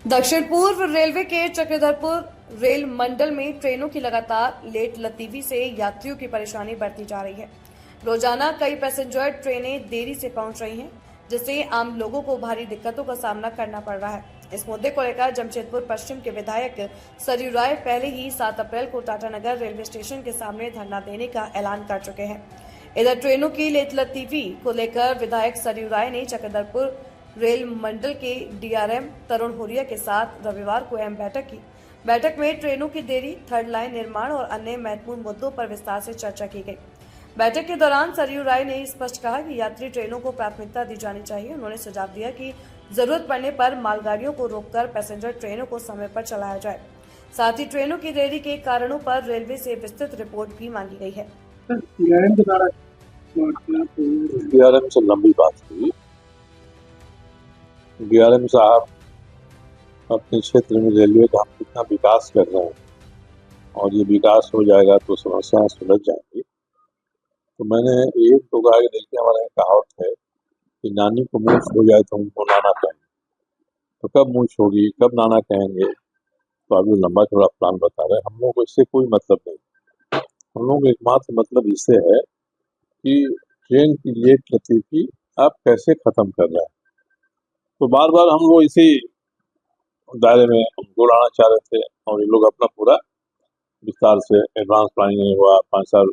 दक्षिण पूर्व रेलवे के चक्रधरपुर रेल मंडल में ट्रेनों की लगातार लेट लतीफी से यात्रियों की परेशानी बढ़ती जा रही है। रोजाना कई पैसेंजर ट्रेनें देरी से पहुंच रही हैं, जिससे आम लोगों को भारी दिक्कतों का सामना करना पड़ रहा है। इस मुद्दे को लेकर जमशेदपुर पश्चिम के विधायक सरयू राय पहले ही 7 अप्रैल को टाटानगर रेलवे स्टेशन के सामने धरना देने का ऐलान कर चुके हैं। इधर ट्रेनों की लेट लतीफी को लेकर विधायक सरयू राय ने चक्रधरपुर रेल मंडल के डीआरएम तरुण हुरिया के साथ रविवार को अहम बैठक की। बैठक में ट्रेनों की देरी, थर्ड लाइन निर्माण और अन्य महत्वपूर्ण मुद्दों पर विस्तार से चर्चा की गई। बैठक के दौरान सरयू राय ने स्पष्ट कहा कि यात्री ट्रेनों को प्राथमिकता दी जानी चाहिए। उन्होंने सुझाव दिया कि जरूरत पड़ने पर मालगाड़ियों को रोककर पैसेंजर ट्रेनों को समय पर चलाया जाए। साथ ही ट्रेनों की देरी के कारणों पर रेलवे से विस्तृत रिपोर्ट भी मांगी गई है। डीआरएम से लंबी बात हुई। डीआरएम साहब अपने क्षेत्र में रेलवे का हम कितना विकास कर रहे हैं और ये विकास हो जाएगा तो समस्याएं सुलझ जाएंगी। तो मैंने एक तो कहा कि देखिए, हमारा एक कहावत है कि नानी को मूछ हो जाए तो उनको नाना कहेंगे। तो कब मूछ होगी, कब नाना कहेंगे, तो अभी लंबा चौड़ा प्लान बता रहे हैं। हम लोग को इससे कोई मतलब नहीं। हम लोग एकमात्र मतलब इससे है कि ट्रेन की लेट लतीफी आप कैसे खत्म कर रहे हैं। तो बार बार हम लोग इसी दायरे में उड़ाना चाह रहे थे और ये लोग अपना पूरा विस्तार से एडवांस प्लानिंग नहीं हुआ। 5 साल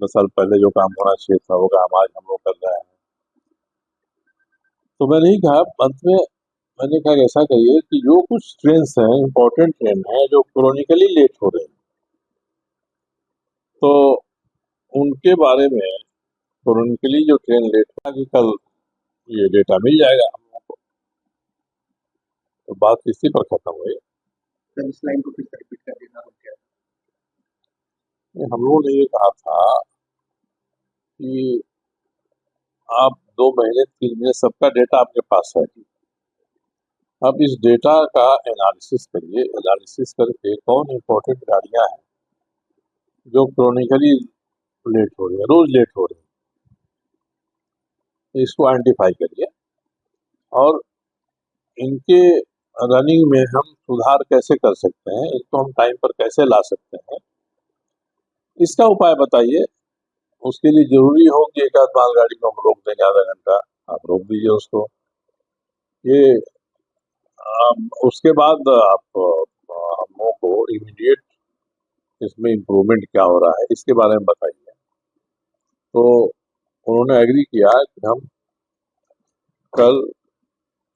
10 साल पहले जो काम होना चाहिए था वो काम आज हम लोग कर रहे हैं। तो मैंने ही कहा, अंत में मैंने कहा ऐसा कहिए कि जो कुछ ट्रेन हैं, इम्पोर्टेंट ट्रेन है जो क्रोनिकली लेट हो रहे हैं, तो उनके बारे में क्रोनिकली जो ट्रेन लेट हुआ कि कल ये डेटा मिल जाएगा हम लोग को। तो बात इसी पर खत्म हुई। इस लाइन को फिर से रिपीट कर देना हो गया। हम लोगों ने ये कहा था कि आप 2 महीने 3 महीने सबका डेटा आपके पास है। अब इस डेटा का एनालिसिस करिए। एनालिसिस करके कौन इम्पोर्टेंट गाड़ियां हैं जो क्रोनिकली लेट हो रही है, रोज लेट हो रही है, इसको आइडेंटिफाई करिए और इनके रनिंग में हम सुधार कैसे कर सकते हैं, इसको हम टाइम पर कैसे ला सकते हैं, इसका उपाय बताइए। उसके लिए जरूरी हो कि एक आध मालगाड़ी को हम रोक देंगे आधा घंटा, आप रोक दीजिए उसको। ये उसके बाद आप हम लोगों को इमीडिएट इसमें इम्प्रूवमेंट क्या हो रहा है इसके बारे में बताइए। तो उन्होंने एग्री किया कि हम कल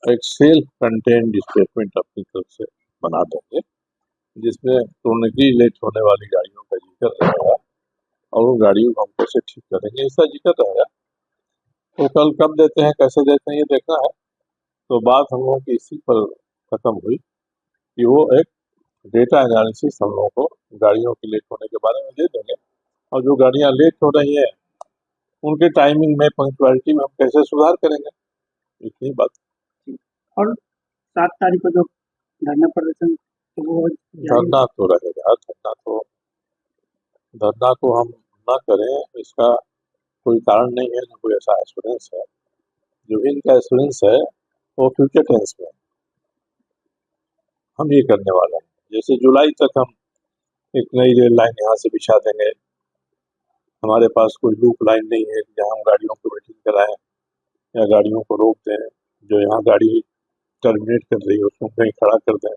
एक सेल्फ कंटेंट स्टेटमेंट अपनी तरफ से बना देंगे जिसमें क्रोनिकली लेट होने वाली गाड़ियों का जिक्र रहेगा और उन गाड़ियों को हम कैसे ठीक करेंगे इसका जिक्र रहेगा। तो कल कब देते हैं, कैसे देते हैं, ये देखना है। तो बात हम लोगों की इसी पर खत्म हुई कि वो एक डेटा एनालिसिस हम लोगों को गाड़ियों के लेट होने के बारे में दे देंगे और जो गाड़ियां लेट हो रही हैं उनके टाइमिंग में, पंक्चुअलिटी में हम कैसे सुधार करेंगे, इतनी बात। और 7 तारीख को जो धरना प्रदर्शन तो वो धरना तो रहेगा। धरना को हम ना करें इसका कोई कारण नहीं है, ना कोई ऐसा एश्योरेंस है। जो भी इनका एश्योरेंस है वो फ्यूचर टेंस में हम ये करने वाले हैं। जैसे जुलाई तक हम एक नई रेल लाइन यहाँ से बिछा देंगे। हमारे पास कोई लूप लाइन नहीं है जहाँ हम गाड़ियों को वेटिंग कराएं या गाड़ियों को रोक दें। जो यहाँ गाड़ी टर्मिनेट कर रही है उसको कहीं खड़ा कर दें,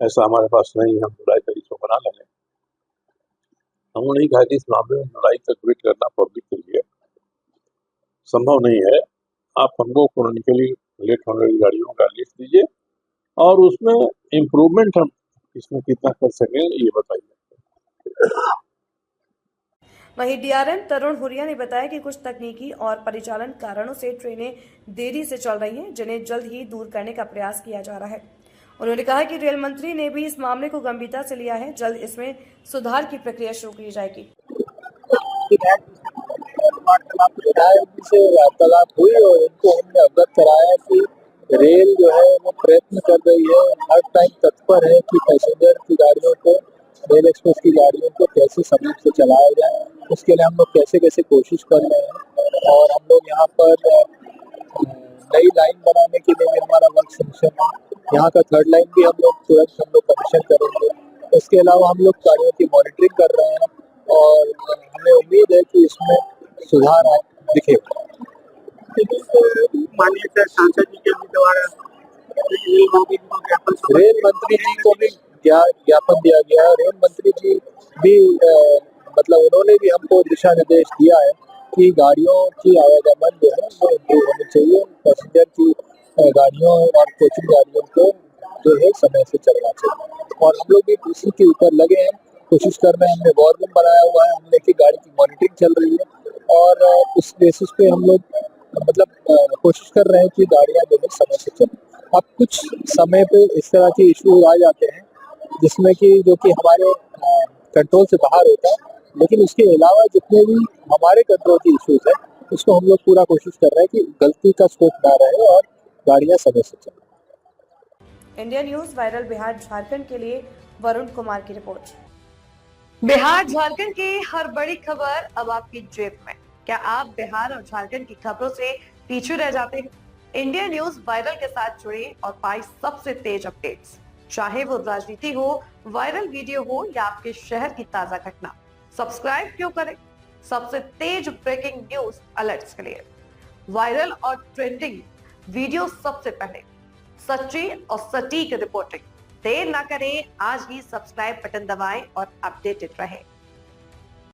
ऐसा हमारे पास नहीं है। हम जुलाई तक इसको बना लेंगे। हमने नहीं कहा कि इस मामले में जुलाई तक वेट करना पब्लिक के लिए संभव नहीं है। आप हमको क्रोनिकली लेट होने वाली गाड़ियों का लिस्ट दीजिए और उसमें इम्प्रूवमेंट हम इसमें कितना कर सकें ये बताइए। वहीं डीआरएम तरुण हुरिया ने बताया कि कुछ तकनीकी और परिचालन कारणों से ट्रेनें देरी से चल रही हैं, जिन्हें जल्द ही दूर करने का प्रयास किया जा रहा है। उन्होंने कहा कि रेल मंत्री ने भी इस मामले को गंभीरता से लिया है। जल्द इसमें सुधार की प्रक्रिया शुरू की जाएगी। से वार्तालाप हुई और उनको हमने अवगत कराया कि रेल जो है वो प्रयत्न कर रही है, हर टाइम तत्पर है कि पैसेंजर की गाड़ियों को, रेल एक्सप्रेस की गाड़ियों को कैसे समय से चलाया जाए। उसके लिए हम लोग कैसे कैसे कोशिश कर रहे हैं और हम लोग यहाँ पर नई लाइन बनाने के लिए भी हमारा वर्क सेशन है यहाँ का थर्ड लाइन भी हम लोग कमीशन करेंगे। इसके अलावा हम लोग गाड़ियों की मॉनिटरिंग कर रहे हैं और हमें उम्मीद है कि इसमें सुधार दिखेगा। माननीय सांसद जी के द्वारा रेल मंत्री को ज्ञापन रेल मंत्री जी को भी ज्ञापन दिया गया है। रेल मंत्री जी भी मतलब उन्होंने भी हमको दिशा निर्देश दिया है कि गाड़ियों की आवागमन जो है वो इम्प्रूव होनी चाहिए। पैसेंजर की गाड़ियों और कोचिंग गाड़ियों को जो है समय से चलना चाहिए और हम लोग भी इसी के ऊपर लगे हैं, कोशिश कर रहे हैं। हमने वॉर रूम बनाया हुआ है, हमने की गाड़ी की मॉनिटरिंग चल रही है और उस बेसिस पे हम लोग मतलब कोशिश कर रहे हैं कि गाड़ियां जो है समय से चलें। अब कुछ समय पे इस तरह के इश्यूज आ जाते हैं जिसमें कि जो कि हमारे कंट्रोल से बाहर होता है, लेकिन उसके अलावा जितने भी हमारे कंट्रोल के इश्यूज हैं उसको हम लोग पूरा कोशिश कर रहे हैं कि गलती का स्कोप ना रहे और गाड़ियां समय से चलें। India news viral Bihar Jharkhand के लिए वरुण कुमार की रिपोर्ट। बिहार झारखंड की हर बड़ी खबर अब आपकी जेब में। क्या आप बिहार और झारखंड की खबरों से पीछे रह जाते हैं? इंडिया न्यूज वायरल के साथ जुड़े और पाए सबसे तेज अपडेट्स, चाहे वो राजनीति हो, वायरल वीडियो हो या आपके शहर की ताजा घटना। सब्सक्राइब क्यों करें? सबसे तेज ब्रेकिंग न्यूज अलर्ट्स के लिए, वायरल और ट्रेंडिंग वीडियो सबसे पहले, सच्ची और सटीक रिपोर्टिंग। देर ना करें, आज ही सब्सक्राइब बटन दबाएं और अपडेटेड रहें।